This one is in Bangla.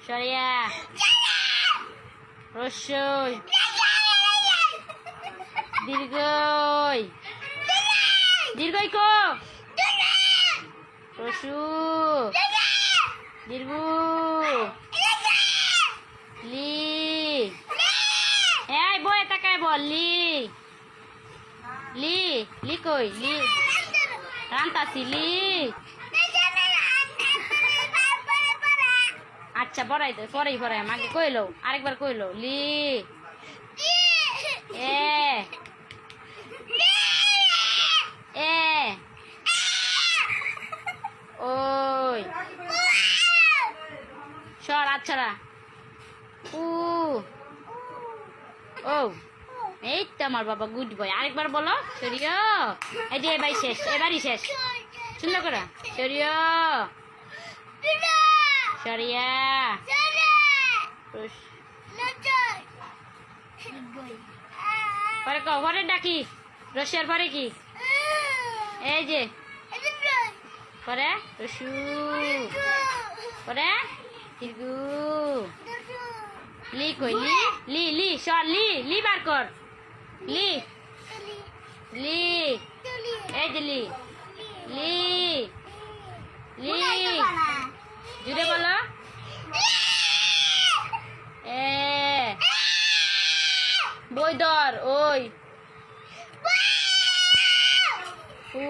সরিয়া রস্যই দীর্ঘই দীর্ঘই ক রসু দীর্ঘ লি এই বই তাকায় বল লি লি লি কই লি রান্তাছি লি আচ্ছা পড়াই তো পরেই পড়াই আমাকে কইলো আরেকবার কইলো লি এ এ ওই সর আচ্ছারা উ ও এই তো আমার বাবা গুড বয় আরেকবার বলো সরিয়া এই যে এবারই শেষ এবারই শেষ সুন্দর করে সরিয়া সরিয়া পরে পরে ডাকি রসিয়ার পরে কি এই যে পরে রসু পরে দীর্ঘু লি কই লি লি লি সর লি লি বার কর লি লি এই যে লি লি লি জুড়ে বলো এ বই ধর ওই উ